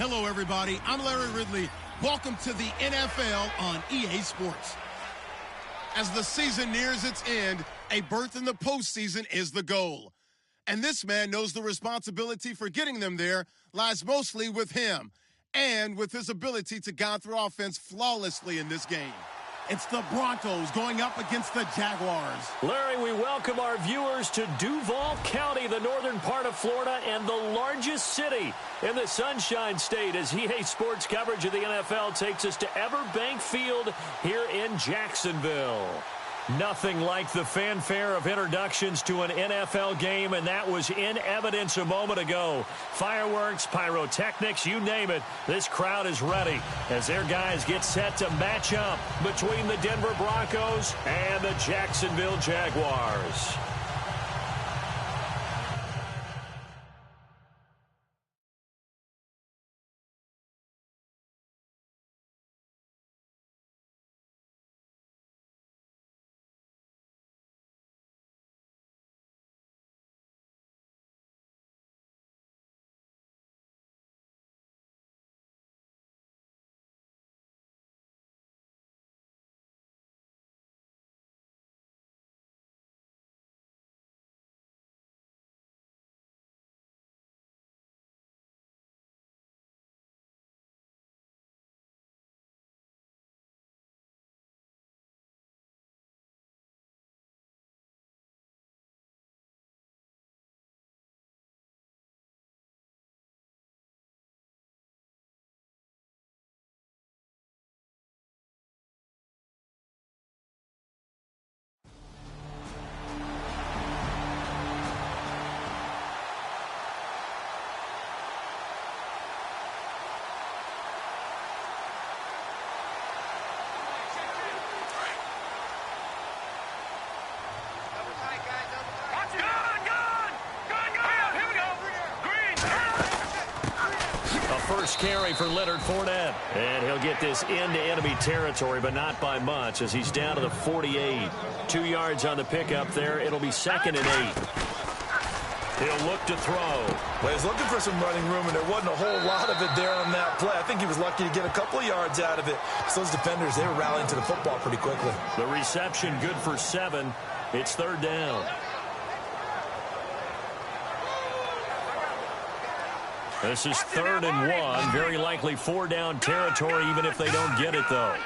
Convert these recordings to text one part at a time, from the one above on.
Hello, everybody. I'm Larry Ridley. Welcome to the NFL on EA Sports. As the season nears its end, a berth in the postseason is the goal. And this man knows the responsibility for getting them there lies mostly with him and with his ability to guide through offense flawlessly in this game. It's the Broncos going up against the Jaguars. Larry, we welcome our viewers to Duval County, the northern part of Florida, and the largest city in the Sunshine State, as EA Sports coverage of the NFL takes us to Everbank Field here in Jacksonville. Nothing like the fanfare of introductions to an NFL game, and that was in evidence a moment ago. Fireworks, pyrotechnics, you name it. This crowd is ready as their guys get set to match up between the Denver Broncos and the Jacksonville Jaguars. First carry for Leonard Fournette. And he'll get this into enemy territory, but not by much, as he's down to the 48. 2 yards on the pickup there. It'll be 2nd and 8. He'll look to throw. Well, he's looking for some running room, and there wasn't a whole lot of it there on that play. I think he was lucky to get a couple of yards out of it. So those defenders, they were rallying to the football pretty quickly. The reception good for 7. It's 3rd down. This is 3rd and 1. Very likely 4-down territory, even if they don't get it, though.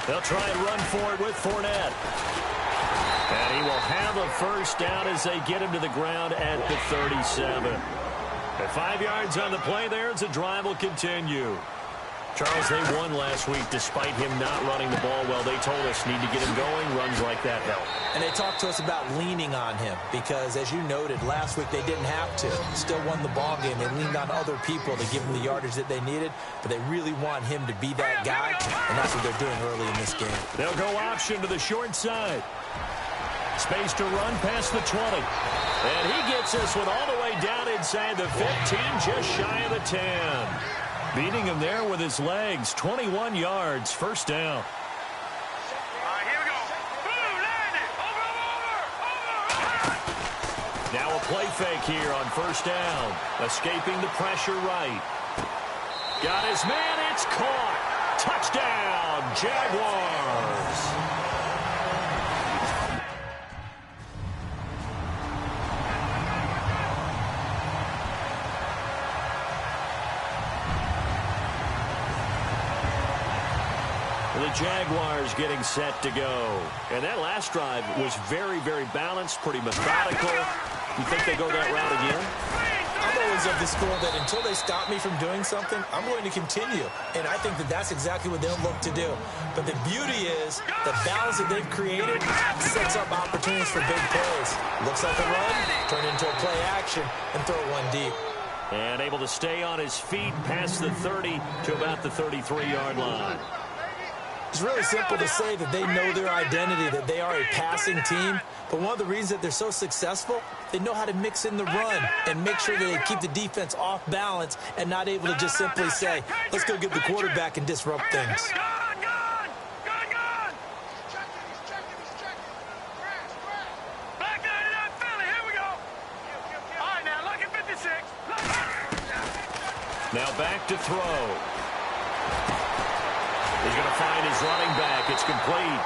They'll try and run for it with Fournette. And he will have a first down as they get him to the ground at the 37. At 5 yards on the play there, the drive will continue. Charles, they won last week despite him not running the ball well. They told us need to get him going. Runs like that help. And they talked to us about leaning on him because, as you noted, last week they didn't have to. Still won the ball game. They leaned on other people to give them the yardage that they needed, but they really want him to be that guy, and that's what they're doing early in this game. They'll go option to the short side. Space to run past the 20. And he gets this one all the way down inside the 15, just shy of the 10. Beating him there with his legs. 21 yards, first down. Here we go. Boom, landed. Over. Now a play fake here on first down. Escaping the pressure right. Got his man. It's caught. Touchdown, Jaguars. The Jaguars getting set to go. And that last drive was very, very balanced, pretty methodical. You think they go that route again? I'm always of the school that until they stop me from doing something, I'm going to continue. And I think that that's exactly what they'll look to do. But the beauty is the balance that they've created sets up opportunities for big plays. Looks like a run, turn into a play action, and throw one deep. And able to stay on his feet past the 30 to about the 33-yard line. It's really simple to say that they know their identity, that they are a passing team. But one of the reasons that they're so successful, they know how to mix in the run and make sure that they keep the defense off balance and not able to just simply say, let's go get the quarterback and disrupt things. Now back to throw. He's going to find his running back. It's complete.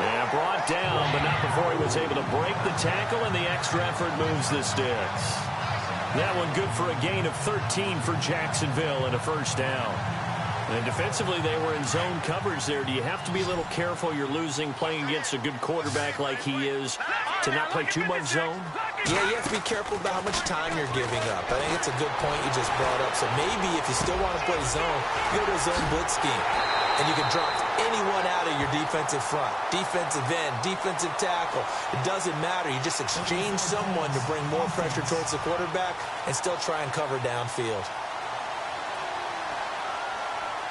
And brought down, but not before he was able to break the tackle, and the extra effort moves the sticks. That one good for a gain of 13 for Jacksonville and a first down. And defensively, they were in zone coverage there. Do you have to be a little careful? You're losing playing against a good quarterback like he is to not play too much zone? Yeah, you have to be careful about how much time you're giving up. I think it's a good point you just brought up. So maybe if you still want to play zone, you go to a zone blitz scheme. And you can drop anyone out of your defensive front, defensive end, defensive tackle. It doesn't matter. You just exchange someone to bring more pressure towards the quarterback and still try and cover downfield.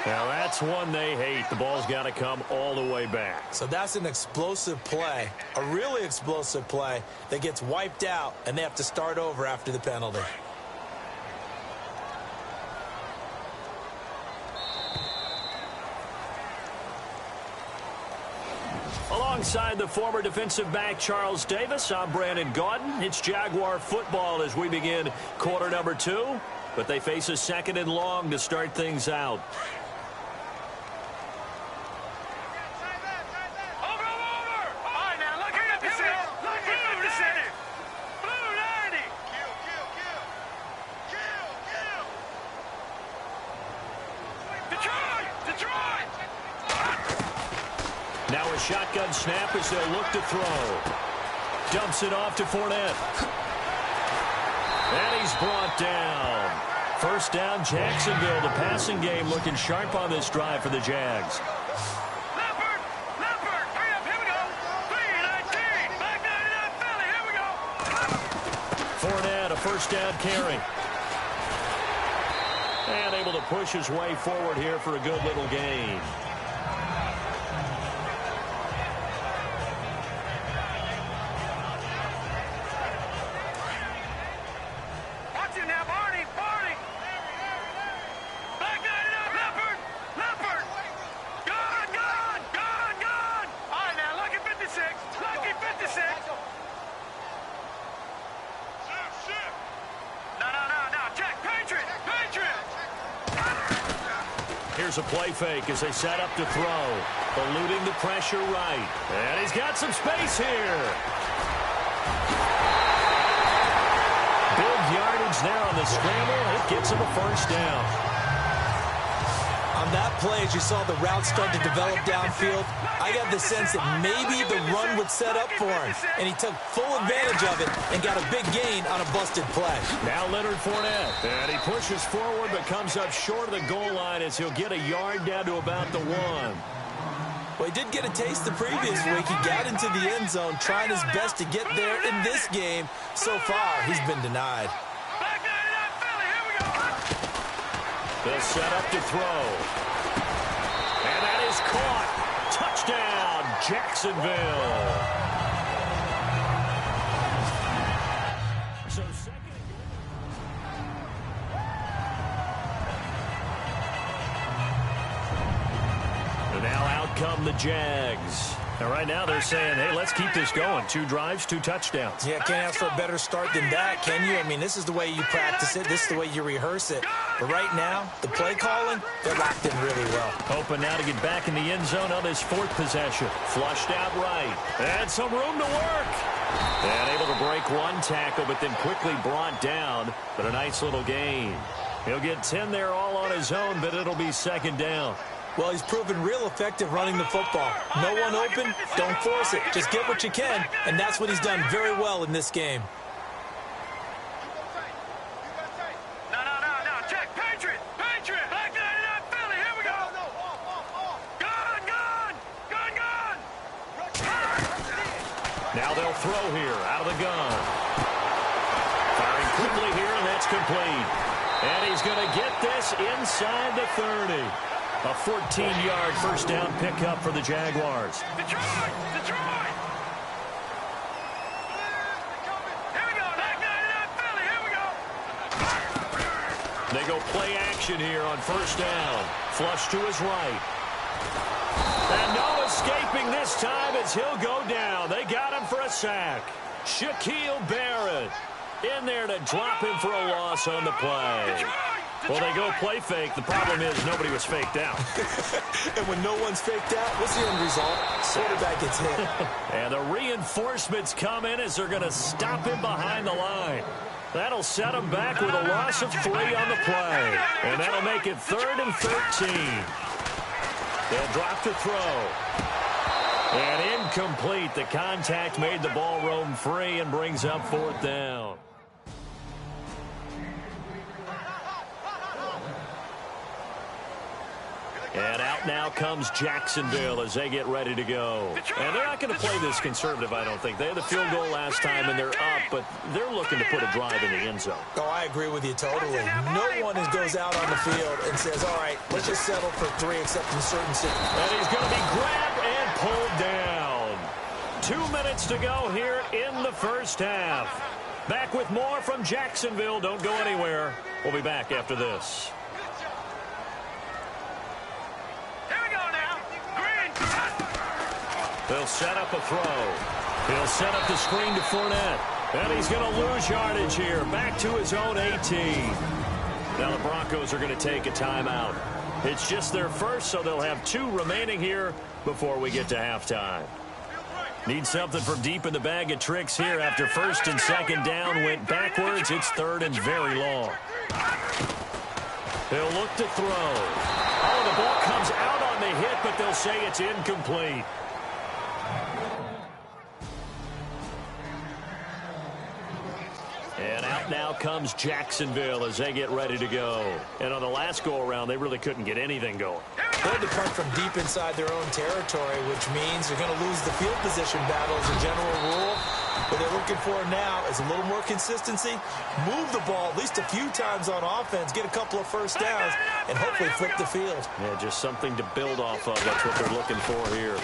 Now that's one they hate. The ball's got to come all the way back. So that's an explosive play, a really explosive play that gets wiped out, and they have to start over after the penalty. Alongside the former defensive back Charles Davis, I'm Brandon Gaudin. It's Jaguar football as we begin quarter number 2, but they face a second and long to start things out. Now a shotgun snap as they'll look to throw. Dumps it off to Fournette. And he's brought down. First down, Jacksonville. The passing game looking sharp on this drive for the Jags. Leopard, hurry up, here we go. 3-19, back 99 Philly, here we go. Fournette, a first down carry. And able to push his way forward here for a good little gain. Here's a play fake as they set up to throw. Eluding the pressure right. And he's got some space here. Big yardage there on the scramble. It gets him a first down. On that play, as you saw the route start to develop downfield, I got the sense that maybe the run would set up for him. And he took full advantage of it and got a big gain on a busted play. Now Leonard Fournette. And he pushes forward but comes up short of the goal line as he'll get a yard down to about the 1. Well, he did get a taste the previous week. He got into the end zone, trying his best to get there in this game. So far, he's been denied. They'll set up to throw. And that is caught. Touchdown, Jacksonville. So second. And now out come the Jags. And right now they're saying, hey, let's keep this going. 2 drives, 2 touchdowns. Yeah, can't ask for a better start than that, can you? I mean, this is the way you practice it. This is the way you rehearse it. But right now, the play calling, they're locked in really well. Hoping now to get back in the end zone on this 4th possession. Flushed out right. And some room to work. And able to break 1 tackle, but then quickly brought down. But a nice little gain. He'll get 10 there all on his own, but it'll be second down. Well, he's proven real effective running the football. No one open, don't force it. Just get what you can, and that's what he's done very well in this game. No. Check, Patriot. Back 99 Philly, here we go. Gun. Now they'll throw here out of the gun. Firing quickly here, and that's complete. And he's going to get this inside the 30. A 14-yard first down pickup for the Jaguars. Detroit! Here we go, back 99 Philly, here we go. They go play action here on first down. Flush to his right. And no escaping this time as he'll go down. They got him for a sack. Shaquille Barrett in there to drop him for a loss on the play. Well, they go play fake. The problem is nobody was faked out. And when no one's faked out, what's the end result? Quarterback gets hit. And the reinforcements come in as they're going to stop him behind the line. That'll set him back with a loss of 3 on the play. And that'll make it 3rd and 13. They'll drop to throw. And incomplete. The contact made the ball roam free and brings up 4th down. And out now comes Jacksonville as they get ready to go. And they're not going to play this conservative, I don't think. They had the field goal last time, and they're up, but they're looking to put a drive in the end zone. Oh, I agree with you totally. No one goes out on the field and says, all right, let's just settle for 3 except in certain situations. And he's going to be grabbed and pulled down. 2 minutes to go here in the first half. Back with more from Jacksonville. Don't go anywhere. We'll be back after this. They'll set up a throw. He'll set up the screen to Fournette. And he's going to lose yardage here. Back to his own 18. Now the Broncos are going to take a timeout. It's just their first, so they'll have 2 remaining here before we get to halftime. Need something from deep in the bag of tricks here. After 1st and 2nd down went backwards, it's 3rd and very long. They'll look to throw. Oh, the ball comes out on the hit, but they'll say it's incomplete. And out now comes Jacksonville as they get ready to go. And on the last go-around, they really couldn't get anything going. They had to punt from deep inside their own territory, which means they're going to lose the field position battle as a general rule. What they're looking for now is a little more consistency, move the ball at least a few times on offense, get a couple of first downs, and hopefully flip the field. Yeah, just something to build off of. That's what they're looking for here.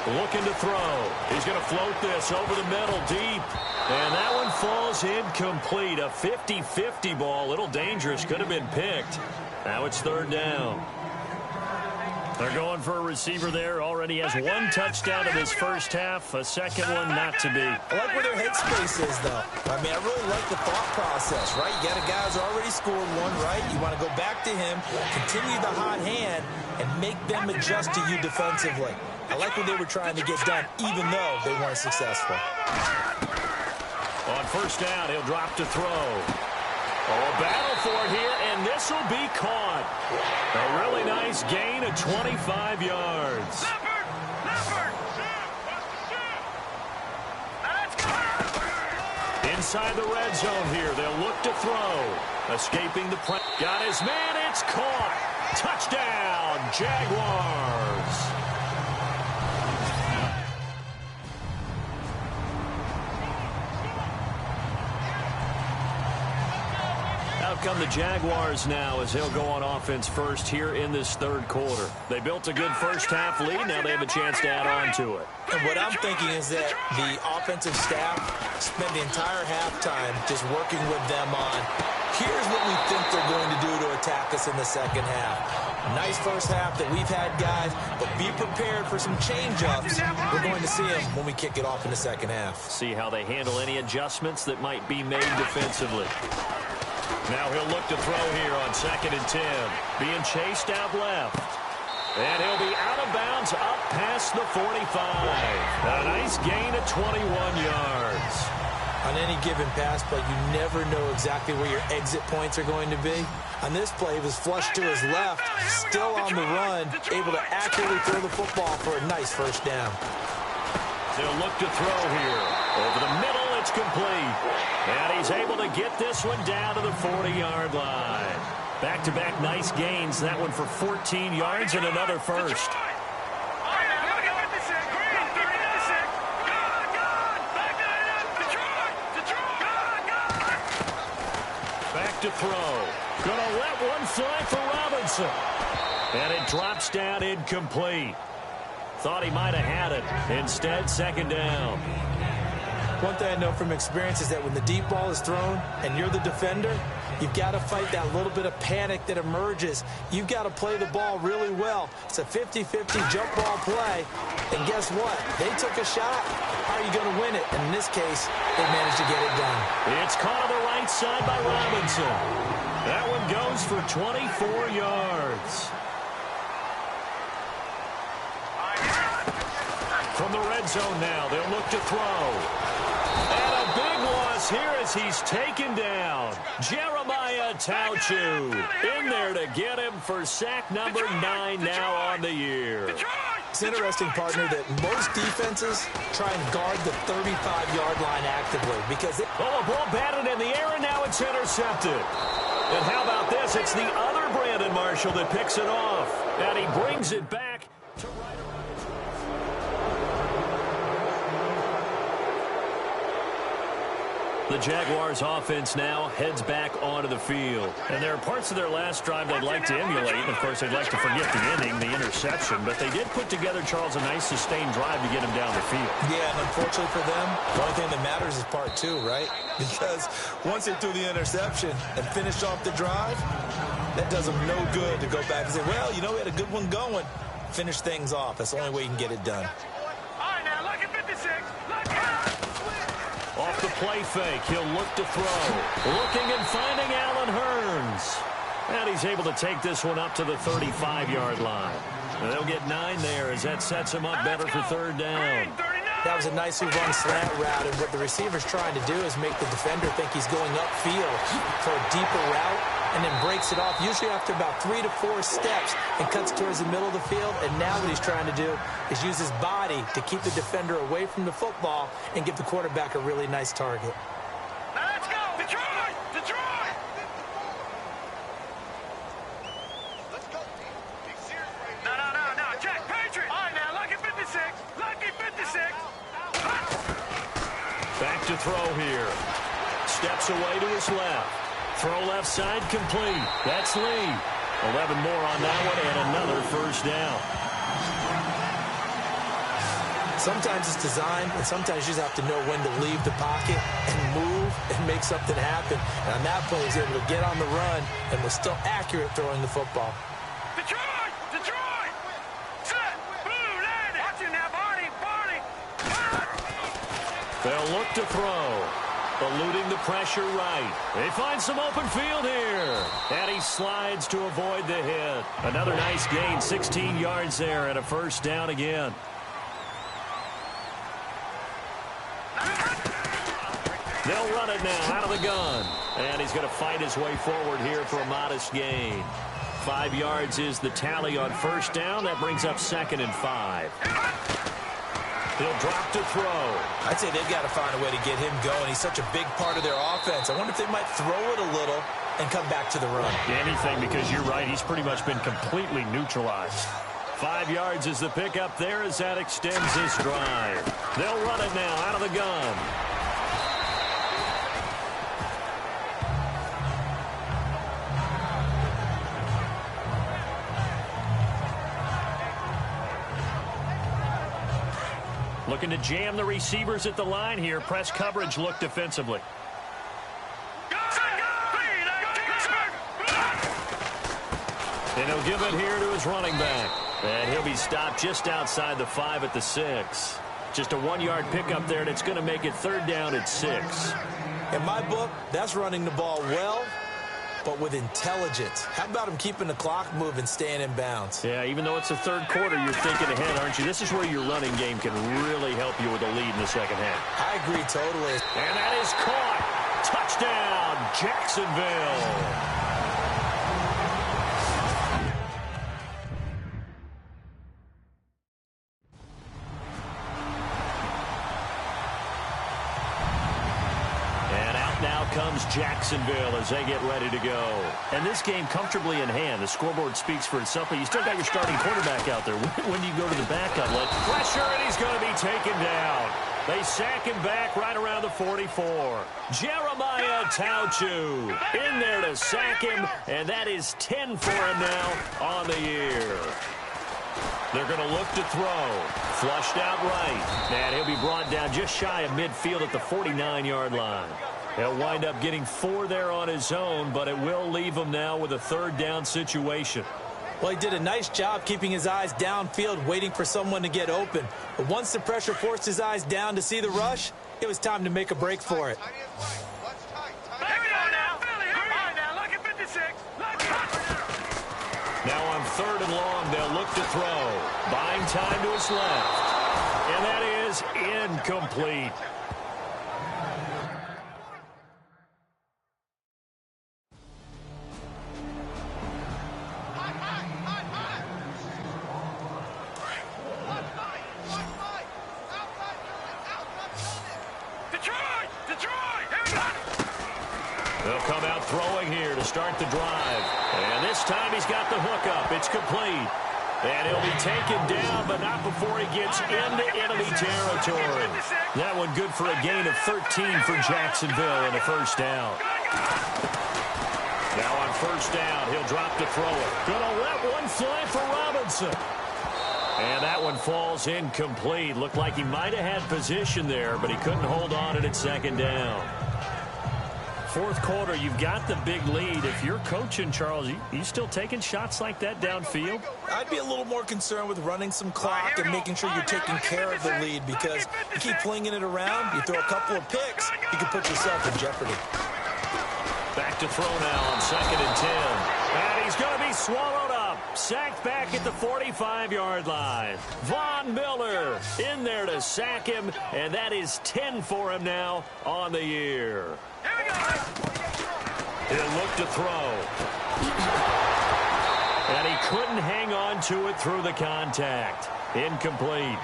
Looking to throw. He's going to float this over the middle deep. And that one falls incomplete. A 50-50 ball. A little dangerous. Could have been picked. Now it's 3rd down. They're going for a receiver there. Already has 1 touchdown in his first half. A second one not to be. I like where their headspace is, though. I mean, I really like the thought process, right? You got a guy who's already scored 1, right? You want to go back to him, continue the hot hand, and make them adjust to you defensively. I like what they were trying to get done, even though they weren't successful. On 1st down, he'll drop to throw. Oh, battle for it here, and this will be caught. A really nice gain of 25 yards. Inside the red zone here, they'll look to throw. Escaping the press. Got his man, it's caught. Touchdown, Jaguars. Out come the Jaguars now as they'll go on offense first here in this 3rd quarter. They built a good first half lead. Now they have a chance to add on to it. And what I'm thinking is that the offensive staff spent the entire halftime just working with them on, here's what we think they're going to do to attack us in the second half. Nice first half that we've had, guys, but be prepared for some change-ups. We're going to see them when we kick it off in the second half. See how they handle any adjustments that might be made defensively. Now he'll look to throw here on 2nd and 10. Being chased out left. And he'll be out of bounds up past the 45. A nice gain of 21 yards. On any given pass play, you never know exactly where your exit points are going to be. On this play, he was flushed to his left, still on the run, able to accurately throw the football for a nice first down. They'll look to throw here. Over the middle, it's complete. And he's able to get this one down to the 40-yard line. Back-to-back nice gains. That one for 14 yards and another first. Back to throw. Gonna let one fly for Robinson. And it drops down incomplete. Thought he might have had it. Instead, 2nd down. One thing I know from experience is that when the deep ball is thrown and you're the defender, you've got to fight that little bit of panic that emerges. You've got to play the ball really well. It's a 50-50 jump ball play. And guess what? They took a shot. How are you going to win it? And in this case, they managed to get it done. It's caught on the right side by Robinson. That one goes for 24 yards. From the red zone now, they'll look to throw. And a big loss here as he's taken down. Jeremiah Tauchu in there to get him for sack number 9 now on the year. It's interesting, partner, that most defenses try and guard the 35-yard line actively because a ball batted in the air, and now it's intercepted. And how about this? It's the other Brandon Marshall that picks it off. And he brings it back to right around. The Jaguars offense now heads back onto the field. And there are parts of their last drive they'd like to emulate. And, of course, they'd like to forget the inning, the interception. But they did put together, Charles, a nice sustained drive to get him down the field. Yeah, and unfortunately for them, the only thing that matters is part 2, right? Because once they threw the interception and finished off the drive, that does them no good to go back and say, well, you know, we had a good one going. Finish things off. That's the only way you can get it done. All right, now, look at 56. Look at Off the play fake, he'll look to throw. Looking and finding Allen Hurns. And he's able to take this one up to the 35-yard line. And they'll get 9 there as that sets him up better for third down. That was a nicely run slant route, and what the receiver's trying to do is make the defender think he's going upfield for a deeper route and then breaks it off, usually after about 3 to 4 steps, and cuts towards the middle of the field. And now what he's trying to do is use his body to keep the defender away from the football and give the quarterback a really nice target. Now let's go. Detroit! Detroit! Let's go. No. Jack, Patriot. All right, now, lucky 56. Lucky 56. Back to throw here. Steps away to his left. Throw left side complete. That's Lee. 11 more on that one and another first down. Sometimes it's designed, and sometimes you just have to know when to leave the pocket and move and make something happen. And on that play, he's able to get on the run and was still accurate throwing the football. Detroit! Detroit! Set! Blue, landing! Watch it now, Barney! They'll look to throw. Eluding the pressure right. They find some open field here. And he slides to avoid the hit. Another nice gain, 16 yards there and a first down again. They'll run it now out of the gun. And he's going to fight his way forward here for a modest gain. 5 yards is the tally on first down. That brings up 2nd and 5. He'll drop to throw. I'd say they've got to find a way to get him going. He's such a big part of their offense. I wonder if they might throw it a little and come back to the run. Anything, because you're right. He's pretty much been completely neutralized. 5 yards is the pickup there as that extends this drive. They'll run it now out of the gun. Looking to jam the receivers at the line here. Press coverage look defensively. And he'll give it here to his running back. And he'll be stopped just outside the 5 at the 6. Just a 1-yard pickup there, and it's going to make it third down at 6. In my book, that's running the ball well, but with intelligence. How about him keeping the clock moving, staying in bounds? Yeah, even though it's the third quarter, you're thinking ahead, aren't you? This is where your running game can really help you with a lead in the second half. I agree totally. And that is caught. Touchdown, Jacksonville. Comes Jacksonville as they get ready to go. And this game comfortably in hand. The scoreboard speaks for itself, but you still got your starting quarterback out there. When do you go to the backup? Let pressure, and he's going to be taken down. They sack him back right around the 44. Jeremiah Tauchu in there to sack him, and that is 10 for him now on the year. They're going to look to throw. Flushed out right. And he'll be brought down just shy of midfield at the 49-yard line. He'll wind up getting 4 there on his own, but it will leave him now with a third down situation. Well, he did a nice job keeping his eyes downfield, waiting for someone to get open. But once the pressure forced his eyes down to see the rush, it was time to make a break for it. Back it on now. All right, now, look at 56. 3rd and long. They'll look to throw. Buying time to his left. And that is incomplete. They'll come out throwing here to start the drive. And this time he's got the hook up. It's complete. And he'll be taken down, but not before he gets into enemy territory. That one good for a gain of 13 for Jacksonville and a first down. Now on first down, he'll drop to throw it. Gonna let one fly for Robinson. And that one falls incomplete. Looked like he might have had position there, but he couldn't hold on at second down. Fourth quarter, you've got the big lead. If you're coaching, Charles, you still taking shots like that downfield? I'd be a little more concerned with running some clock and making sure you're taking care of the lead, because you keep flinging it around, you throw a couple of picks, you can put yourself in jeopardy. Back to throw now on 2nd and 10. And he's going to be swallowed up. Sacked back at the 45-yard line. Von Miller in there to sack him, and that is 10 for him now on the year. He'll look to throw. And he couldn't hang on to it through the contact. Incomplete.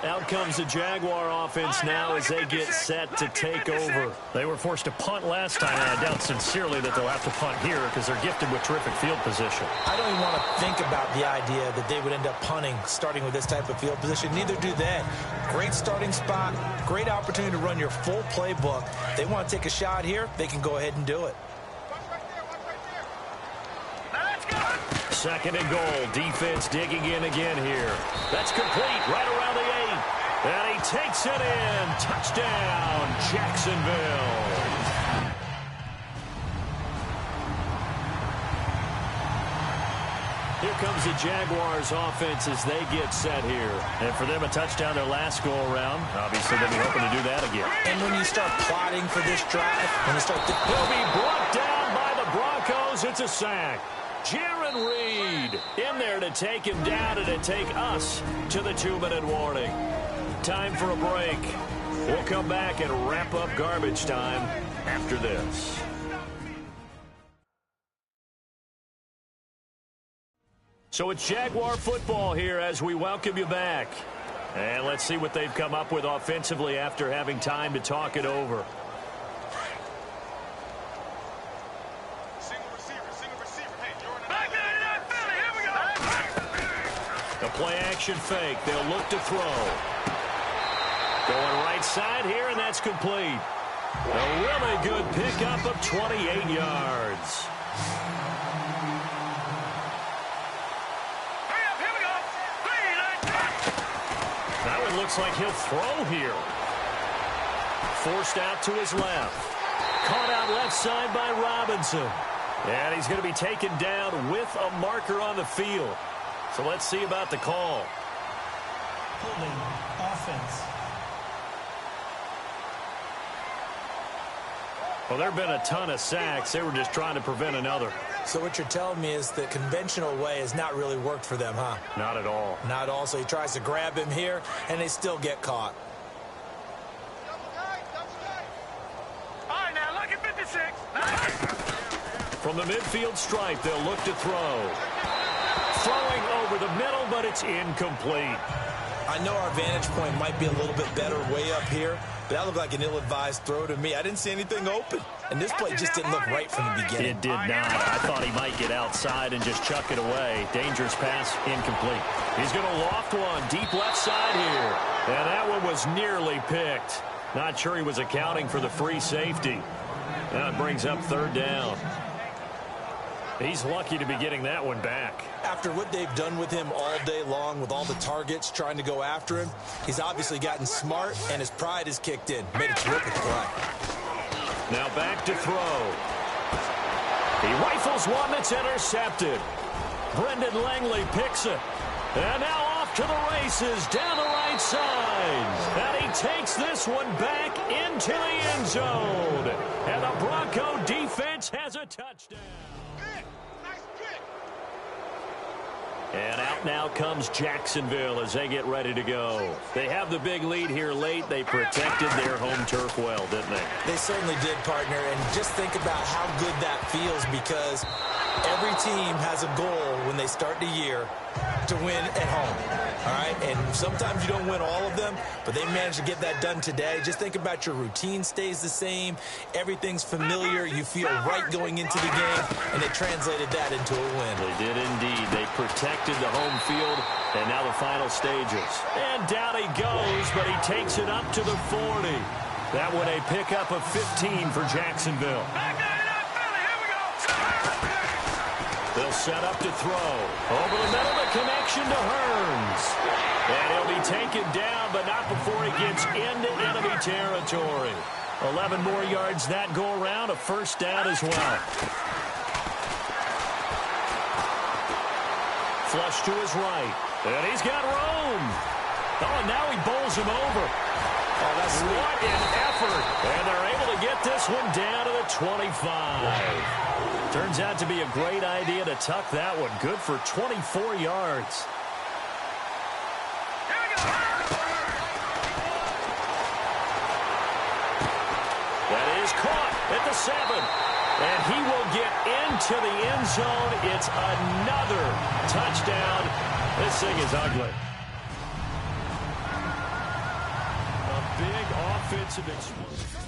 Out comes the Jaguar offense now as they get set to take over. They were forced to punt last time, and I doubt sincerely that they'll have to punt here because they're gifted with terrific field position. I don't even want to think about the idea that they would end up punting starting with this type of field position. Neither do they. Great starting spot, great opportunity to run your full playbook. They want to take a shot here, they can go ahead and do it. 2nd and goal. Defense digging in again here. That's complete right around the 8. And he takes it in. Touchdown, Jacksonville. Here comes the Jaguars offense as they get set here. And for them, a touchdown their last go-around. Obviously, they'll be hoping to do that again. And when you start plotting for this drive, when you start... He'll be brought down by the Broncos. It's a sack. Jaron Reed in there to take him down and to take us to the 2-minute warning. Time for a break. We'll come back and wrap up garbage time after this. So it's Jaguar football here as we welcome you back. And let's see what they've come up with offensively after having time to talk it over. A play-action fake. They'll look to throw. Going right side here, and that's complete. A really good pickup of 28 yards. That one looks like he'll throw here. Forced out to his left. Caught out left side by Robinson. And he's going to be taken down with a marker on the field. So let's see about the call. Holding offense. Well, there have been a ton of sacks. They were just trying to prevent another. So what you're telling me is the conventional way has not really worked for them, huh? Not at all. Not at all. So he tries to grab him here, and they still get caught. All right, now look at 56. From the midfield stripe, they'll look to throw. Throwing over the middle, but it's incomplete. I know our vantage point might be a little bit better way up here, but that looked like an ill-advised throw to me. I didn't see anything open. And this play just didn't look right from the beginning. It did not. I thought he might get outside and just chuck it away. Dangerous pass, incomplete. He's going to loft one deep left side here. And that one was nearly picked. Not sure he was accounting for the free safety. That brings up 3rd down. He's lucky to be getting that one back. After what they've done with him all day long with all the targets trying to go after him, he's obviously gotten smart, and his pride has kicked in. Made a terrific play. Now back to throw. He rifles one that's intercepted. Brendan Langley picks it. And now off to the races down the right right side. And he takes this one back into the end zone. And the Bronco defense has a touchdown. And out now comes Jacksonville as they get ready to go. They have the big lead here late. They protected their home turf well, didn't they? They certainly did, partner. And just think about how good that feels, because every team has a goal when they start the year to win at home. All right? And sometimes you don't win all of them, but they managed to get that done today. Just think about your routine stays the same. Everything's familiar. You feel right going into the game, and they translated that into a win. They did indeed. They protected the home field, and now the final stages. And down he goes, but he takes it up to the 40. That one a pickup of 15 for Jacksonville. They'll set up to throw. Over the middle, the connection to Hearns. And he'll be taken down, but not before he gets into enemy territory. 11 more yards that go around, a first down as well. Flush to his right. And he's got room. Oh, and now he bowls him over. Oh, that's what an effort. And they're able to get this one down to the 25. Turns out to be a great idea to tuck that one. Good for 24 yards. That is caught at the 7. And he will get into the end zone. It's another touchdown. This thing is ugly. A big offensive explosion.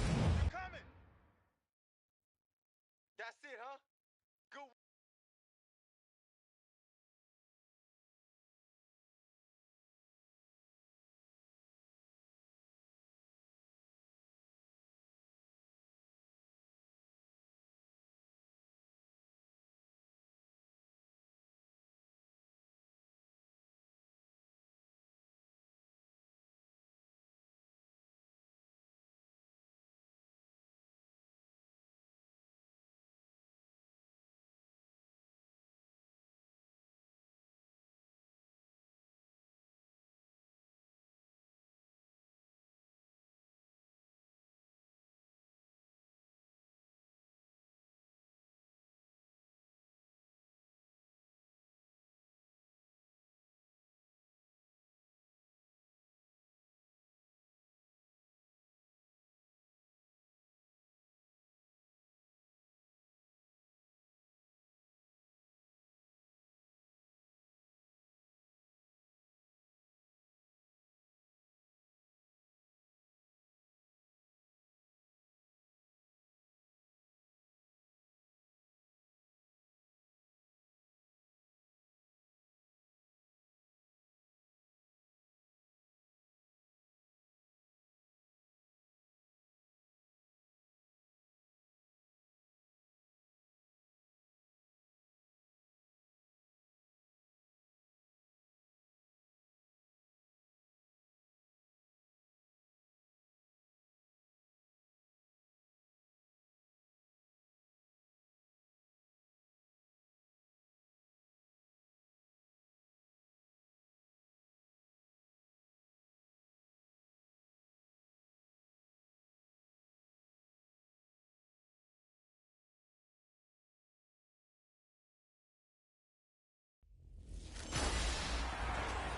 That's it, huh? Good.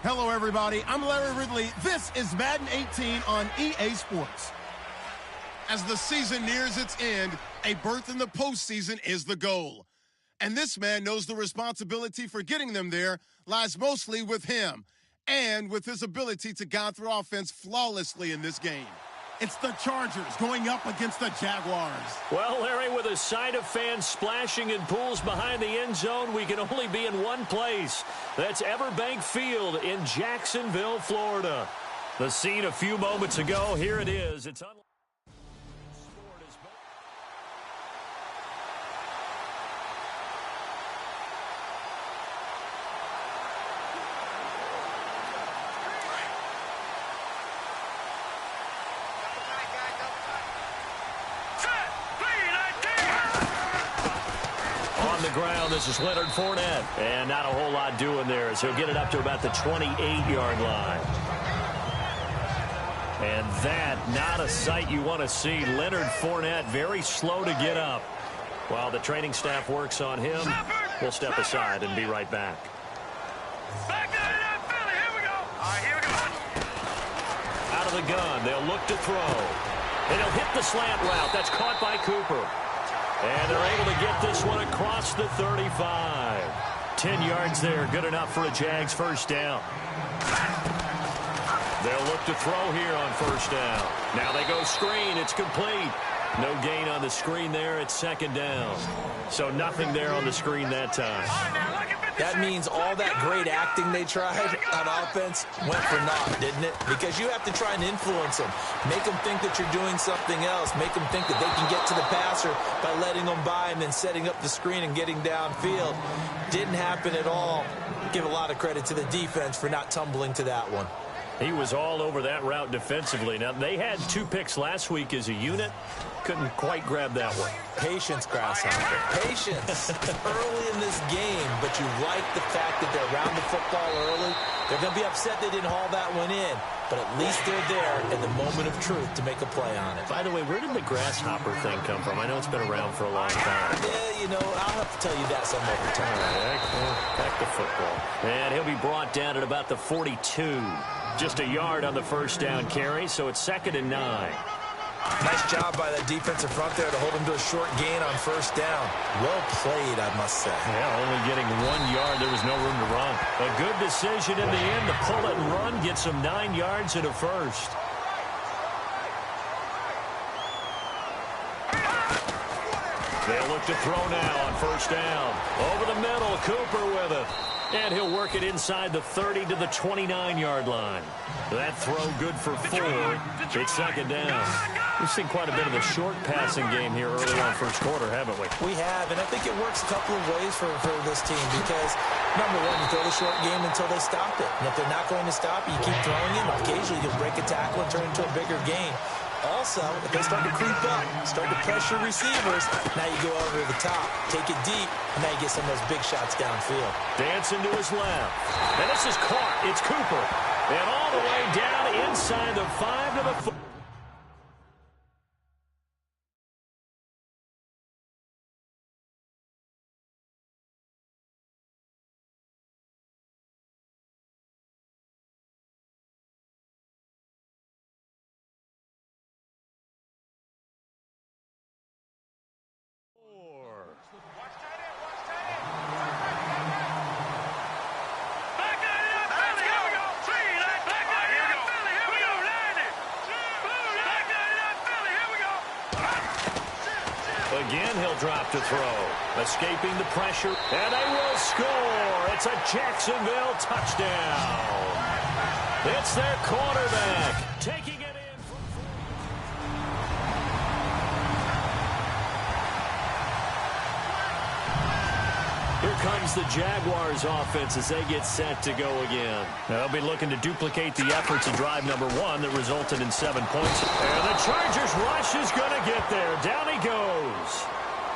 Hello, everybody. I'm Larry Ridley. This is Madden 18 on EA Sports. As the season nears its end, a berth in the postseason is the goal. And this man knows the responsibility for getting them there lies mostly with him and with his ability to guide through offense flawlessly in this game. It's the Chargers going up against the Jaguars. Well, Larry, with a sight of fans splashing in pools behind the end zone, we can only be in one place. That's Everbank Field in Jacksonville, Florida. The scene a few moments ago, here it is. It's unlike ground. This is Leonard Fournette, and not a whole lot doing there as he'll get it up to about the 28-yard line. And that, not a sight you want to see. Leonard Fournette very slow to get up. While the training staff works on him, we'll step aside and be right back. Back down to that Philly. Here we go. All right, here we go. Out of the gun, they'll look to throw. And he'll hit the slant route. That's caught by Cooper. And they're able to get this one across the 35. 10 yards there, good enough for a Jags first down. They'll look to throw here on first down. Now they go screen. It's complete. No gain on the screen there. It's second down. So nothing there on the screen that time. That means all that great acting they tried on offense went for naught, didn't it? Because you have to try and influence them. Make them think that you're doing something else. Make them think that they can get to the passer by letting them by and then setting up the screen and getting downfield. Didn't happen at all. Give a lot of credit to the defense for not tumbling to that one. He was all over that route defensively. Now, they had 2 picks last week as a unit. Couldn't quite grab that one. Patience, Grasshopper. Patience early in this game, but you like the fact that they're around the football early. They're going to be upset they didn't haul that one in, but at least they're there in the moment of truth to make a play on it. By the way, where did the grasshopper thing come from? I know it's been around for a long time. Yeah, you know, I'll have to tell you that some other time. Back to football. And he'll be brought down at about the 42. Just a yard on the first down carry, so it's 2nd and 9. Nice job by that defensive front there to hold him to a short gain on first down. Well played, I must say. Yeah, only getting 1 yard. There was no room to run. A good decision in the end to pull it and run, get some 9 yards and a first. They'll look to throw now on first down. Over the middle, Cooper with it. And he'll work it inside the 30 to the 29-yard line. That throw good for 4. It's second down. We've seen quite a bit of a short passing game here early on first quarter, haven't we? We have, and I think it works a couple of ways for this team because, number one, you throw the short game until they stop it. And if they're not going to stop it, you keep throwing it. Occasionally, you'll break a tackle and turn it into a bigger gain. Also, if they start to creep up, start to pressure receivers, now you go over the top, take it deep, and now you get some of those big shots downfield. Dancing to his left. And this is caught. It's Cooper. And all the way down inside the 5 to the 4. Again, he'll drop to throw. Escaping the pressure, and they will score. It's a Jacksonville touchdown. It's their quarterback taking it in. Here comes the Jaguars offense as they get set to go again. They'll be looking to duplicate the efforts of drive number 1 that resulted in 7 points. And the Chargers rush is going to get there. Down he goes.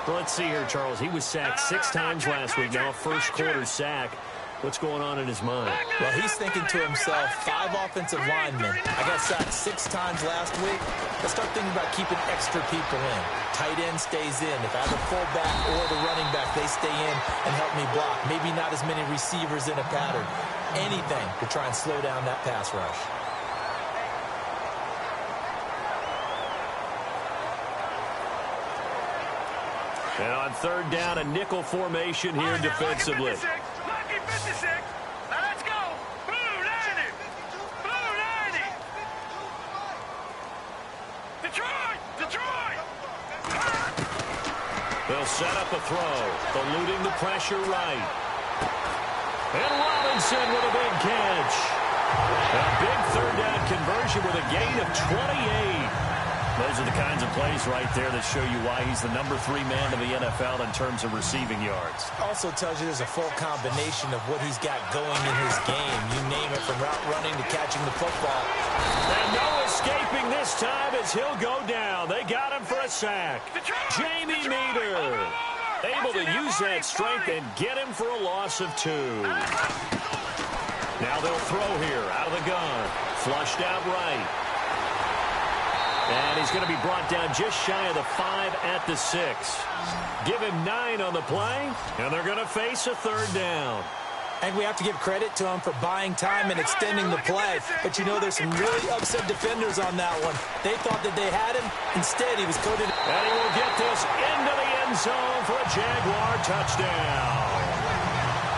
Well, let's see here, Charles. He was sacked 6 times last week. Now a first quarter sack. What's going on in his mind? Well, he's thinking to himself, 5 offensive linemen. I got sacked 6 times last week. Let's start thinking about keeping extra people in. Tight end stays in. If I have a fullback or the running back, they stay in and help me block. Maybe not as many receivers in a pattern. Anything to try and slow down that pass rush. And on third down, a nickel formation here defensively. Lucky 56. Now let's go. Blue 90. Blue 90. Detroit. Detroit. They'll set up a throw. Eluding the pressure right. And Robinson with a big catch. A big third down conversion with a gain of 28. Those are the kinds of plays right there that show you why he's the number 3 man in the NFL in terms of receiving yards. Also tells you there's a full combination of what he's got going in his game. You name it, from route running to catching the football. And no escaping this time as he'll go down. They got him for a sack. Jamie Meter able to use that strength and get him for a loss of 2. Now they'll throw here out of the gun. Flushed out right. And he's going to be brought down just shy of the 5 at the 6. Give him 9 on the play, and they're going to face a third down. And we have to give credit to him for buying time and extending the play. But you know, there's some really upset defenders on that one. They thought that they had him. Instead, he was coated. And he will get this into the end zone for a Jaguar touchdown.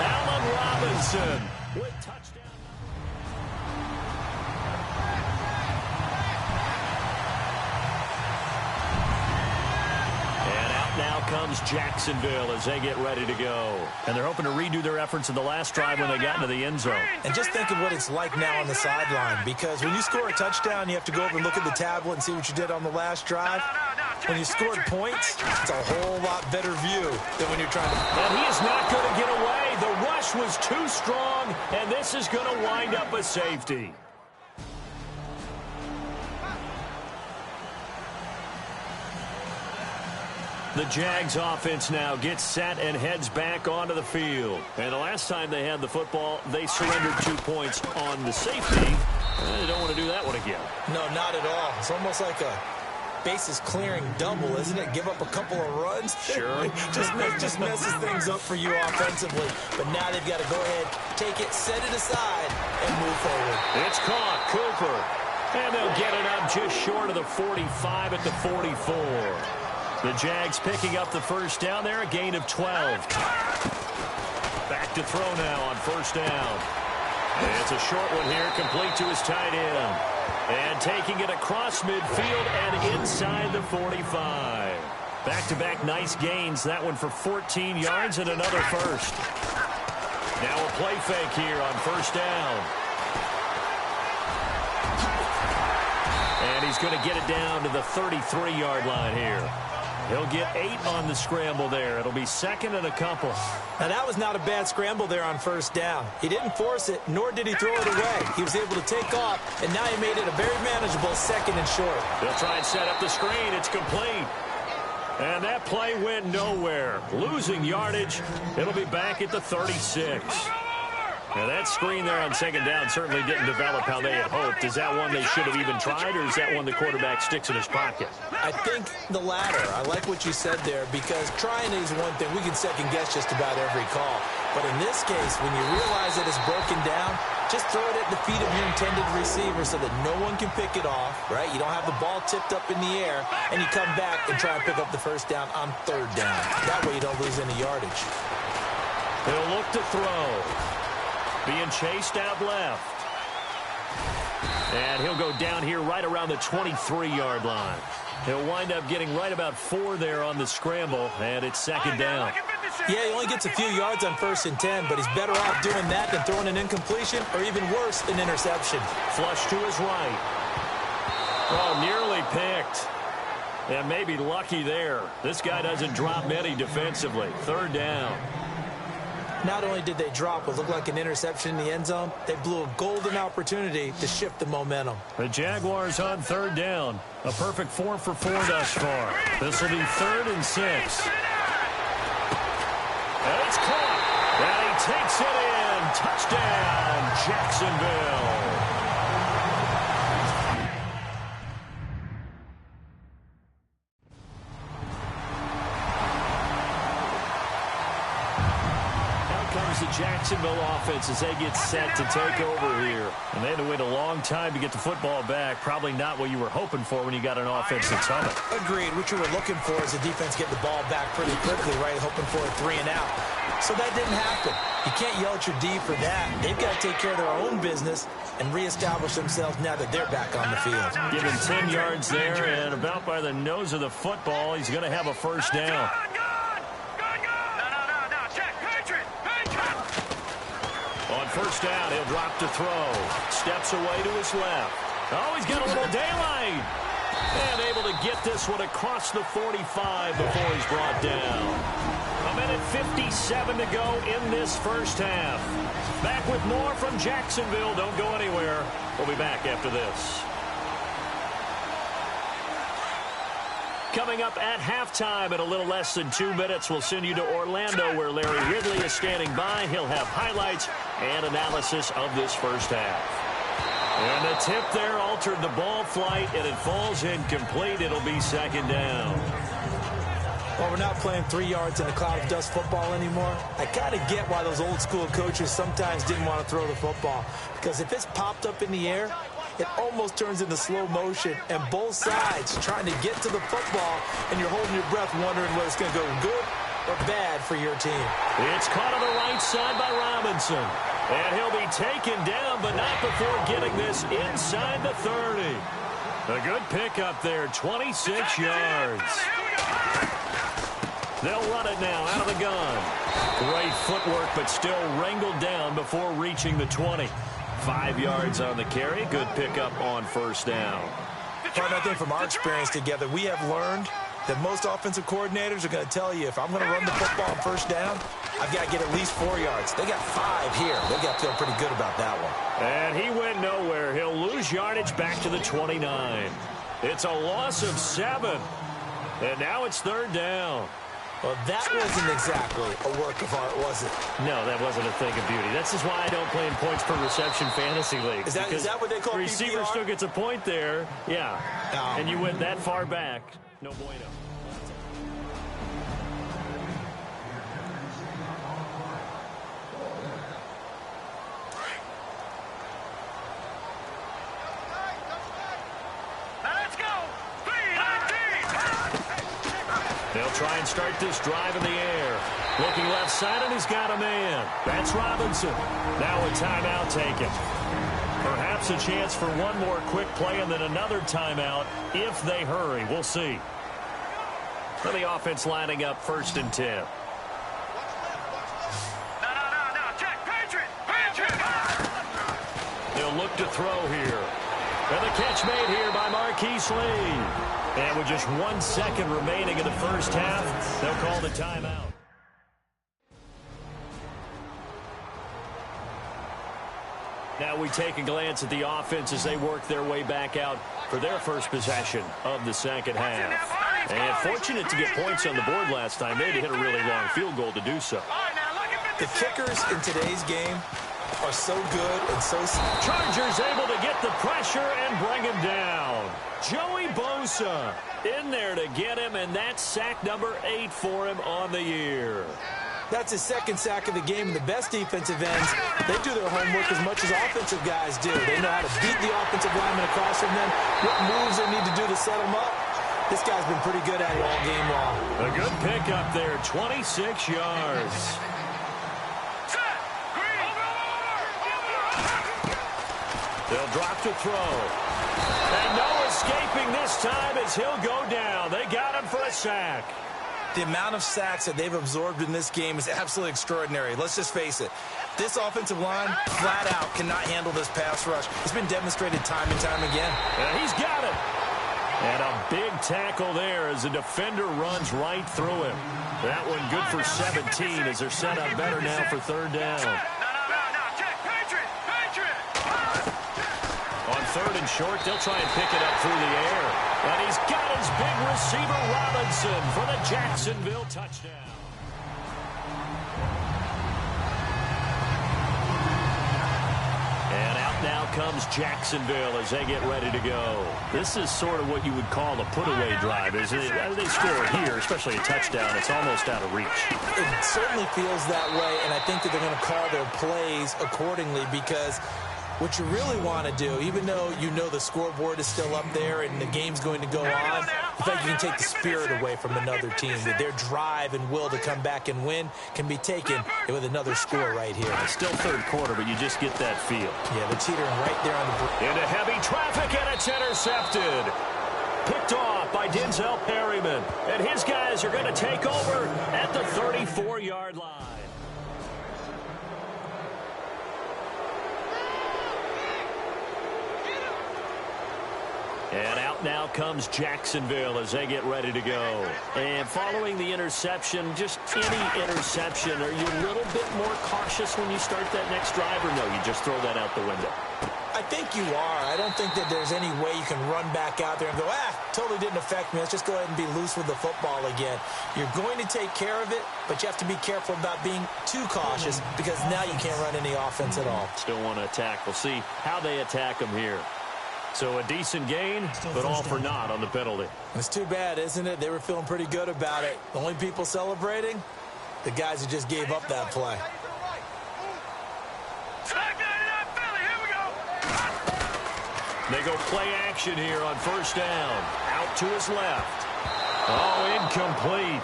Allen Robinson with touchdown. Now comes Jacksonville as they get ready to go. And they're hoping to redo their efforts in the last drive when they got into the end zone. And just think of what it's like now on the sideline, because when you score a touchdown, you have to go over and look at the tablet and see what you did on the last drive. When you scored points, it's a whole lot better view than when you're trying to... And he is not going to get away. The rush was too strong, and this is going to wind up a safety. The Jags offense now gets set and heads back onto the field. And the last time they had the football, they surrendered 2 points on the safety. They don't want to do that one again. No, not at all. It's almost like a bases clearing double, isn't it? Give up a couple of runs. Sure. just messes things up for you offensively. But now they've got to go ahead, take it, set it aside, and move forward. It's caught. Cooper. And they'll get it up just short of the 45 at the 44. The Jags picking up the first down there, a gain of 12. Back to throw now on first down. It's a short one here, complete to his tight end. And taking it across midfield and inside the 45. Back-to-back nice gains, that one for 14 yards and another first. Now a play fake here on first down. And he's going to get it down to the 33-yard line here. He'll get 8 on the scramble there. It'll be second and a couple. Now, that was not a bad scramble there on first down. He didn't force it, nor did he throw it away. He was able to take off, and now he made it a very manageable second and short. They'll try and set up the screen. It's complete. And that play went nowhere. Losing yardage. It'll be back at the 36. Now, that screen there on second down certainly didn't develop how they had hoped. Is that one they should have even tried, or is that one the quarterback sticks in his pocket? I think the latter. I like what you said there, because trying is one thing. We can second-guess just about every call. But in this case, when you realize that it's broken down, just throw it at the feet of your intended receiver so that no one can pick it off, right? You don't have the ball tipped up in the air, and you come back and try and pick up the first down on third down. That way you don't lose any yardage. He'll look to throw. Being chased out left. And he'll go down here right around the 23-yard line. He'll wind up getting right about 4 there on the scramble, and it's second down. Yeah, he only gets a few yards on 1st and 10, but he's better off doing that than throwing an incompletion, or even worse, an interception. Flush to his right. Oh, nearly picked. And maybe lucky there. This guy doesn't drop many defensively. Third down. Not only did they drop what looked like an interception in the end zone, they blew a golden opportunity to shift the momentum. The Jaguars on third down. A perfect 4 for 4 thus far. This will be 3rd and 6. And it's caught. And he takes it in. Touchdown, Jacksonville. The Jacksonville offense as they get set to take over here. And they had to wait a long time to get the football back. Probably not what you were hoping for when you got an offense that's humming. Agreed. What you were looking for is the defense get the ball back pretty quickly, right? Hoping for a 3 and out. So that didn't happen. You can't yell at your D for that. They've got to take care of their own business and reestablish themselves now that they're back on the field. Given 10 yards there and about by the nose of the football, he's going to have a first down. On first down, he'll drop to throw. Steps away to his left. Oh, he's got a little daylight. And able to get this one across the 45 before he's brought down. 1:57 to go in this first half. Back with more from Jacksonville. Don't go anywhere. We'll be back after this. Coming up at halftime in a little less than 2 minutes, we'll send you to Orlando where Larry Ridley is standing by. He'll have highlights and analysis of this first half. And the tip there altered the ball flight, and it falls incomplete. It'll be second down. Well, we're not playing 3 yards in a cloud of dust football anymore. I kind of get why those old school coaches sometimes didn't want to throw the football. Because if it's popped up in the air, it almost turns into slow motion. And both sides trying to get to the football, and you're holding your breath wondering whether it's going to go good or bad for your team. It's caught on the right side by Robinson. And he'll be taken down, but not before getting this inside the 30. A good pickup there, 26 yards. They'll run it now out of the gun. Great footwork, but still wrangled down before reaching the 20. 5 yards on the carry. Good pickup on first down. But I think from our experience together, we have learned that most offensive coordinators are going to tell you, if I'm going to run the football on first down, I've got to get at least 4 yards. They got 5 here. They got to feel pretty good about that one. And he went nowhere. He'll lose yardage back to the 29. It's a loss of 7. And now it's third down. Well, that wasn't exactly a work of art, was it? No, that wasn't a thing of beauty. This is why I don't play in points per reception fantasy league. Is that what they call the receiver PPR? still gets a point there. Yeah. No. And you went that far back. No bueno. Let's go. 3-19. They'll try and start this drive in the air. Looking left side, and he's got a man. That's Robinson. Now a timeout taken. Perhaps a chance for one more quick play and then another timeout if they hurry. We'll see. For the offense lining up 1st and 10. No. Check. Patriot. They'll look to throw here. And the catch made here by Marquise Lee. And with just 1 second remaining in the first half, they'll call the timeout. Now we take a glance at the offense as they work their way back out for their first possession of the second half. And fortunate to get points on the board last time. They had to hit a really long field goal to do so. The kickers in today's game are so good and so... Chargers able to get the pressure and bring him down. Joey Bosa in there to get him, and that's sack number 8 for him on the year. That's his 2nd sack of the game, and the best defensive ends, they do their homework as much as offensive guys do. They know how to beat the offensive lineman across from them, what moves they need to do to set them up. This guy's been pretty good at it all game long. A good pickup there, 26 yards. They'll drop to throw. And no escaping this time as he'll go down. They got him for a sack. The amount of sacks that they've absorbed in this game is absolutely extraordinary. Let's just face it. This offensive line, flat out, cannot handle this pass rush. It's been demonstrated time and time again. And he's got it. And a big tackle there as the defender runs right through him. That one good for 17 as they're set up better now for third down. No. Check. Patriot. On 3rd and short, they'll try and pick it up through the air. And he's got his big receiver, Robinson, for the Jacksonville touchdown. And out now comes Jacksonville as they get ready to go. This is sort of what you would call a put-away drive, isn't it? They score here, especially a touchdown. It's almost out of reach. It certainly feels that way, and I think that they're going to call their plays accordingly because what you really want to do, even though you know the scoreboard is still up there and the game's going to go on, the fact you can take the spirit away from another team, that their drive and will to come back and win can be taken with another score right here. It's still third quarter, but you just get that feel. Yeah, they're teetering right there on the break. Into heavy traffic, and it's intercepted. Picked off by Denzel Perryman. And his guys are going to take over at the 34-yard line. And out now comes Jacksonville as they get ready to go. And following the interception, just any interception, are you a little bit more cautious when you start that next drive, or no, you just throw that out the window? I think you are. I don't think that there's any way you can run back out there and go, totally didn't affect me. Let's just go ahead and be loose with the football again. You're going to take care of it, but you have to be careful about being too cautious because now you can't run any offense at all. Still want to attack. We'll see how they attack them here. So a decent gain, but all for naught on the penalty. It's too bad, isn't it? They were feeling pretty good about it. The only people celebrating, the guys who just gave up that play. They go play action here on first down. Out to his left. Oh, incomplete.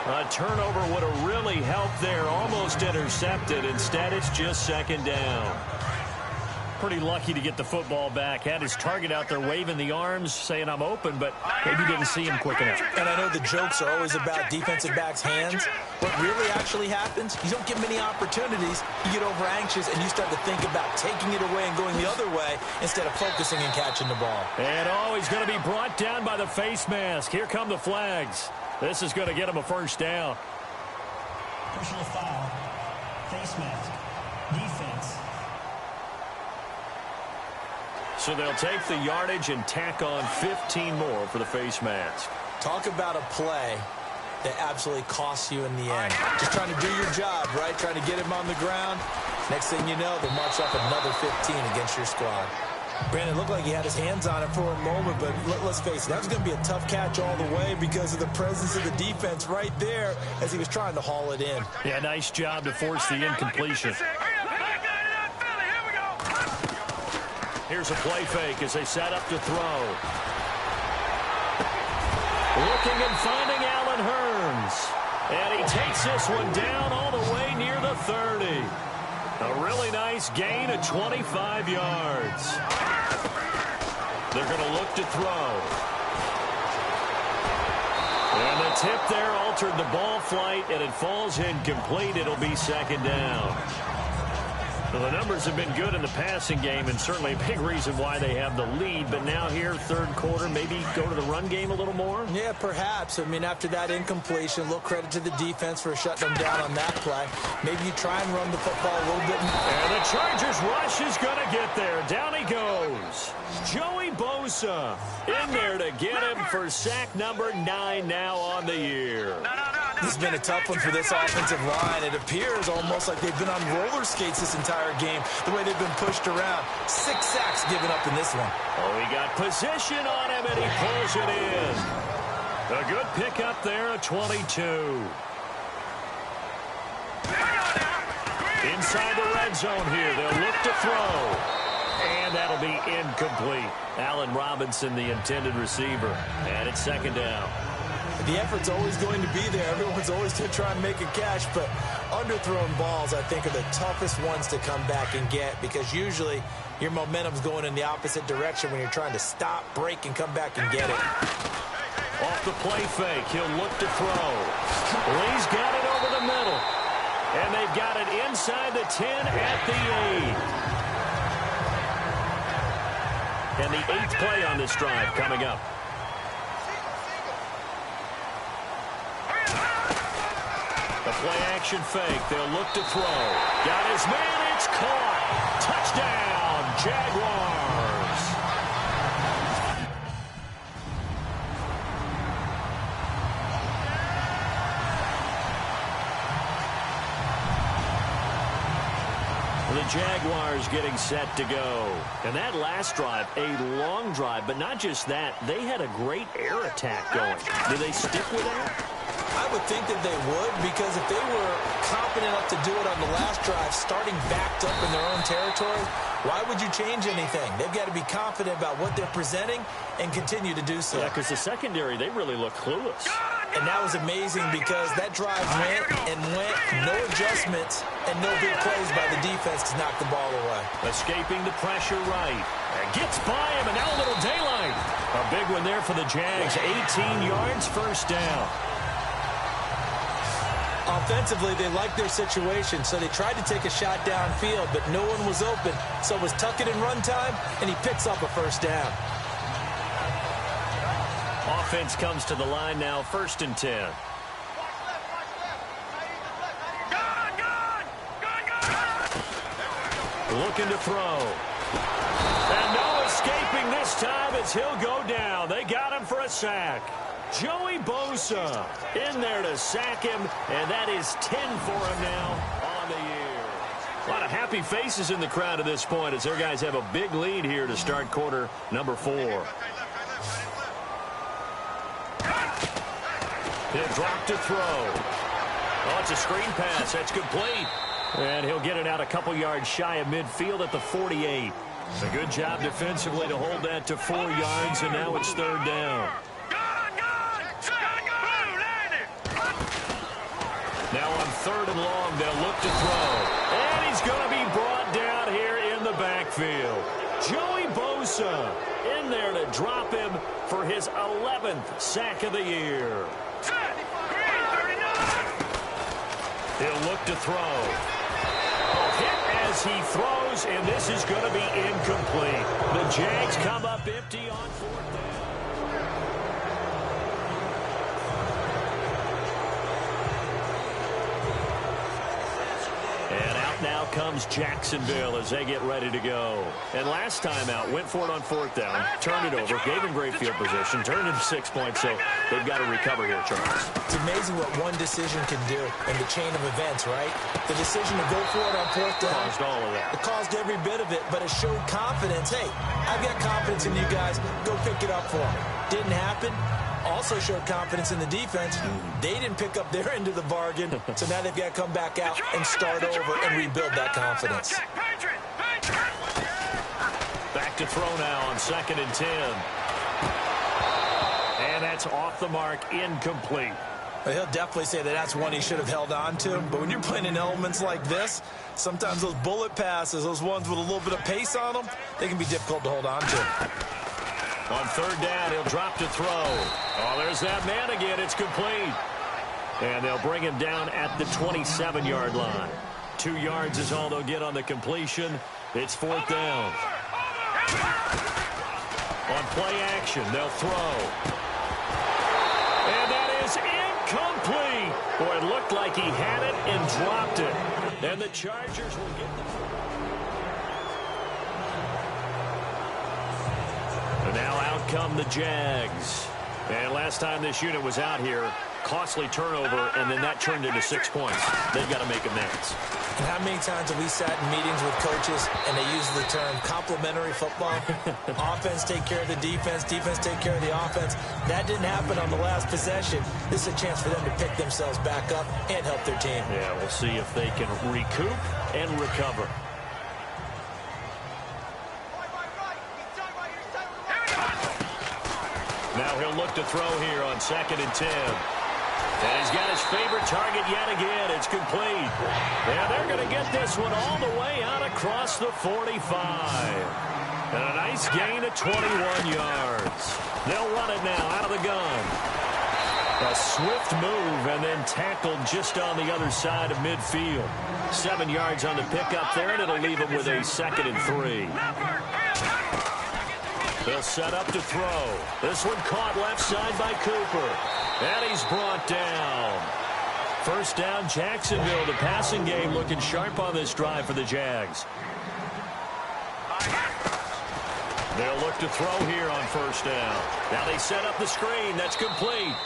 A turnover would have really helped there. Almost intercepted. Instead, it's just second down. Pretty lucky to get the football back. Had his target out there waving the arms, saying I'm open, but maybe didn't see him quick enough. And I know the jokes are always about defensive backs' hands. What really actually happens, you don't get many opportunities. You get over anxious, and you start to think about taking it away and going the other way instead of focusing and catching the ball. And he's going to be brought down by the face mask. Here come the flags. This is going to get him a first down. Personal foul. Face mask. Defense. So they'll take the yardage and tack on 15 more for the face mask. Talk about a play that absolutely costs you in the end. Just trying to do your job, right? Trying to get him on the ground. Next thing you know, they march up another 15 against your squad. Brandon, it looked like he had his hands on it for a moment, but let's face it, that was going to be a tough catch all the way because of the presence of the defense right there as he was trying to haul it in. Yeah, nice job to force the incompletion. Here's a play fake as they set up to throw. Looking and finding Allen Hurns. And he takes this one down all the way near the 30. A really nice gain of 25 yards. They're going to look to throw. And the tip there altered the ball flight, and it falls incomplete. It'll be second down. Well, the numbers have been good in the passing game, and certainly a big reason why they have the lead. But now here, third quarter, maybe go to the run game a little more? Yeah, perhaps. I mean, after that incompletion, a little credit to the defense for shutting them down on that play. Maybe you try and run the football a little bit. And the Chargers rush is going to get there. Down he goes. Joey Bosa in there to get him for sack number 9 now on the year. This has been a tough one for this offensive line. It appears almost like they've been on roller skates this entire game, the way they've been pushed around. 6 sacks given up in this one. Oh, he got position on him, and he pulls it in. A good pickup there, a 22. Inside the red zone here, they'll look to throw. And that'll be incomplete. Allen Robinson, the intended receiver. And it's second down. The effort's always going to be there. Everyone's always going to try and make a catch, but underthrown balls, I think, are the toughest ones to come back and get because usually your momentum's going in the opposite direction when you're trying to stop, break, and come back and get it. Off the play fake, he'll look to throw. Lee's got it over the middle. And they've got it inside the 10 at the 8. And the 8th play on this drive coming up. The play-action fake. They'll look to throw. Got his man. It's caught. Touchdown, Jaguars. The Jaguars getting set to go. And that last drive, a long drive, but not just that. They had a great air attack going. Do they stick with that? I would think that they would because if they were confident enough to do it on the last drive, starting backed up in their own territory, why would you change anything? They've got to be confident about what they're presenting and continue to do so. Yeah, because the secondary, they really look clueless. And that was amazing because that drive went and went, no adjustments, and no big plays by the defense to knock the ball away. Escaping the pressure right. And gets by him, and now a little daylight. A big one there for the Jags. 18 yards, first down. Offensively, they liked their situation, so they tried to take a shot downfield, but no one was open. So it was tuck it and run time, and he picks up a first down. Offense comes to the line now, 1st and 10. Looking to throw. And no, his escaping this time as he'll go down. They got him for a sack. Joey Bosa in there to sack him, and that is 10 for him now on the year. A lot of happy faces in the crowd at this point as their guys have a big lead here to start quarter number 4. He'll drop to throw. Oh, it's a screen pass. That's complete. And he'll get it out a couple yards shy of midfield at the 48. A good job defensively to hold that to 4 yards, and now it's third down. Now on third and long, they'll look to throw. And he's going to be brought down here in the backfield. Joey Bosa in there to drop him for his 11th sack of the year. He'll look to throw. Hit as he throws, and this is going to be incomplete. The Jags come up empty on fourth down. And out now comes Jacksonville as they get ready to go. And last time out, went for it on fourth down, turned it over, gave him great field position, turned into 6 points, so they've got to recover here, Charles. It's amazing what one decision can do in the chain of events, right? The decision to go for it on fourth down caused all of that. It caused every bit of it, but it showed confidence. Hey, I've got confidence in you guys. Go pick it up for me. Didn't happen. Also showed confidence in the defense. They didn't pick up their end of the bargain, so now they've got to come back out and start over and rebuild that confidence. Back to throw now on 2nd and 10. And that's off the mark, incomplete. Well, he'll definitely say that that's one he should have held on to. But when you're playing in elements like this, sometimes those bullet passes, those ones with a little bit of pace on them, they can be difficult to hold on to. On third down, he'll drop to throw. Oh, there's that man again. It's complete. And they'll bring him down at the 27-yard line. 2 yards is all they'll get on the completion. It's fourth down. On play action, they'll throw. And that is incomplete. Boy, it looked like he had it and dropped it. And the Chargers will get the... And now out come the Jags. And last time this unit was out here, costly turnover, and then that turned into 6 points. They've got to make amends. And how many times have we sat in meetings with coaches and they use the term complementary football? Offense take care of the defense, defense take care of the offense. That didn't happen on the last possession. This is a chance for them to pick themselves back up and help their team. Yeah, we'll see if they can recoup and recover. Now he'll look to throw here on 2nd and 10. And he's got his favorite target yet again. It's complete. Yeah, they're going to get this one all the way out across the 45. And a nice gain of 21 yards. They'll run it now out of the gun. A swift move and then tackled just on the other side of midfield. 7 yards on the pickup there, and it'll leave him with a 2nd and 3. They'll set up to throw. This one caught left side by Cooper. And he's brought down. First down, Jacksonville. The passing game looking sharp on this drive for the Jags. They'll look to throw here on first down. Now they set up the screen. That's complete.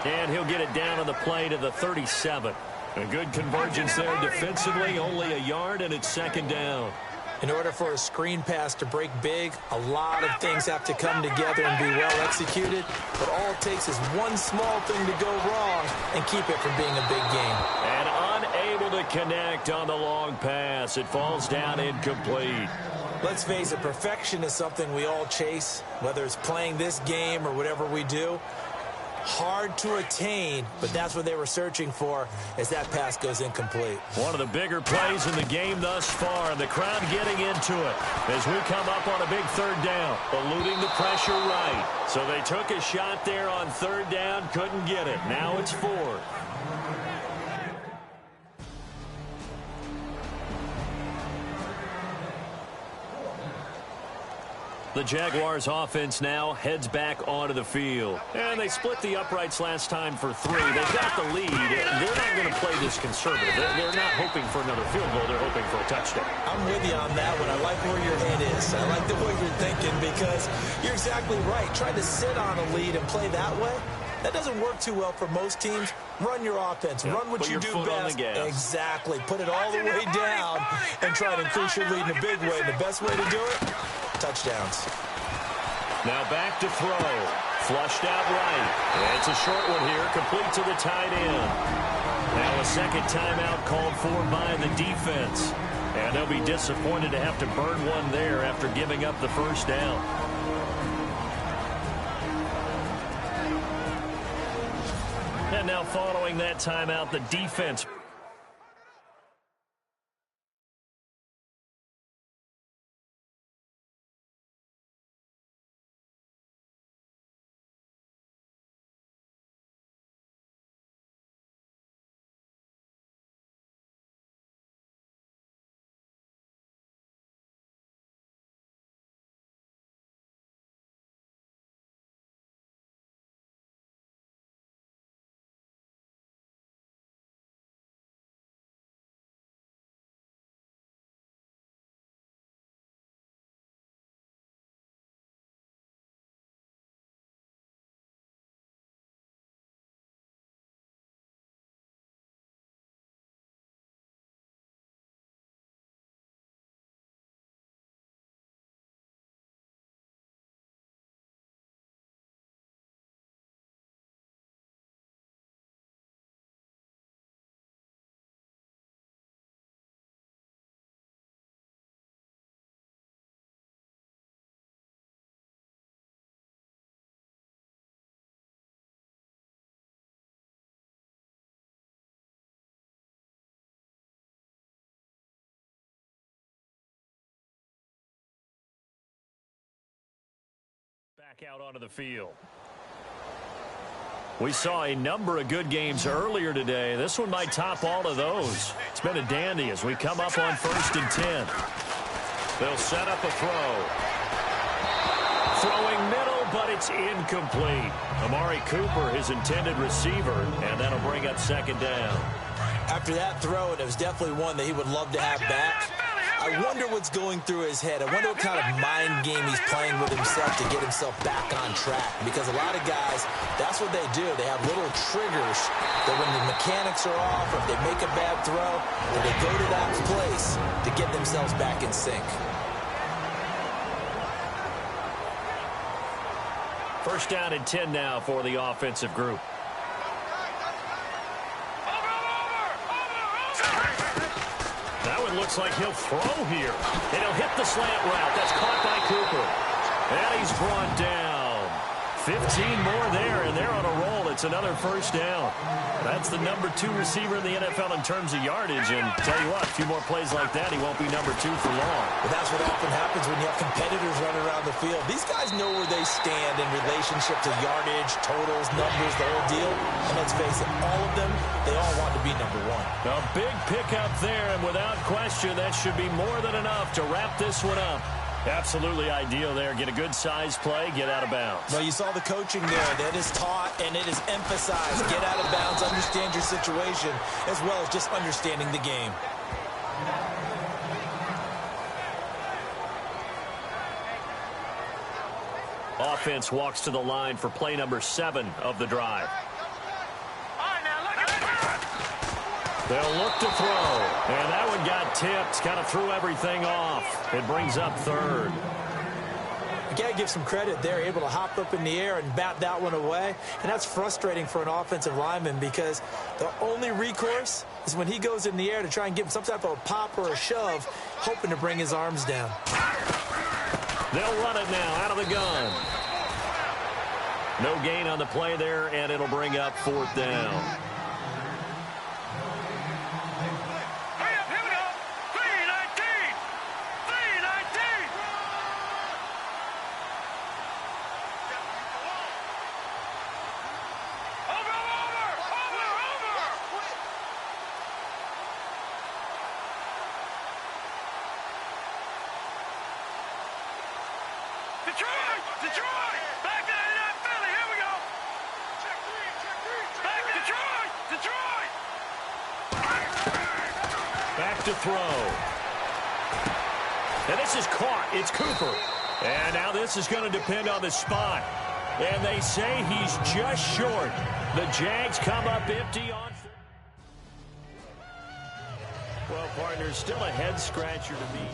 And he'll get it down on the play to the 37. A good convergence there defensively. Only a yard, and it's 2nd down. In order for a screen pass to break big, a lot of things have to come together and be well executed. But all it takes is one small thing to go wrong and keep it from being a big game. And unable to connect on the long pass. It falls down incomplete. Let's face it, perfection is something we all chase, whether it's playing this game or whatever we do. Hard to attain, but that's what they were searching for as that pass goes incomplete. One of the bigger plays in the game thus far, and the crowd getting into it as we come up on a big third down, eluding the pressure right. So they took a shot there on third down, couldn't get it. Now it's 4th. The Jaguars offense now heads back onto the field. And they split the uprights last time for 3. They've got the lead. They're not going to play play this conservative. They're not hoping for another field goal. They're hoping for a touchdown. I'm with you on that one. I like where your head is. I like the way you're thinking because you're exactly right. Trying to sit on a lead and play that way, that doesn't work too well for most teams. Run your offense. Run what you do best. Exactly. Put it all the way down and try to increase your lead in a big way. And the best way to do it, touchdowns. Now back to throw. Flushed out right. And it's a short one here, complete to the tight end. Now a second timeout called for by the defense. And they'll be disappointed to have to burn one there after giving up the first down. And now following that timeout, the defense. Back out onto the field. We saw a number of good games earlier today. This one might top all of those. It's been a dandy as we come up on 1st and 10. They'll set up a throw. Throwing middle, but it's incomplete. Amari Cooper, his intended receiver, and that'll bring up second down. After that throw, and it was definitely one that he would love to have back. I wonder what's going through his head. I wonder what kind of mind game he's playing with himself to get himself back on track. Because a lot of guys, that's what they do. They have little triggers that when the mechanics are off or if they make a bad throw, that they go to that place to get themselves back in sync. First down and 10 now for the offensive group. That one looks like he'll throw here. And he'll hit the slant route. That's caught by Cooper. And he's brought down. 15 more there, and they're on a roll. It's another first down. That's the number 2 receiver in the NFL in terms of yardage. And tell you what, a few more plays like that, he won't be number 2 for long. But that's what often happens when you have competitors running around the field. These guys know where they stand in relationship to yardage, totals, numbers, the whole deal. And let's face it, all of them, they all want to be number 1. A big pickup there, and without question, that should be more than enough to wrap this one up. Absolutely ideal there. Get a good size play, get out of bounds. Well, you saw the coaching there. That is taught and it is emphasized. Get out of bounds, understand your situation, as well as just understanding the game. Offense walks to the line for play number 7 of the drive. They'll look to throw. And that one got tipped. Kind of threw everything off. It brings up 3rd. You got to give some credit there. Able to hop up in the air and bat that one away. And that's frustrating for an offensive lineman because the only recourse is when he goes in the air to try and give him some type of a pop or a shove, hoping to bring his arms down. They'll run it now out of the gun. No gain on the play there, and it'll bring up 4th down. Detroit! Back 99 Philly, here we go! Check 3! Back Detroit! to throw. And this is caught. It's Cooper. And now this is going to depend on the spot. And they say he's just short. The Jags come up empty on. Well, partner, still a head-scratcher to me.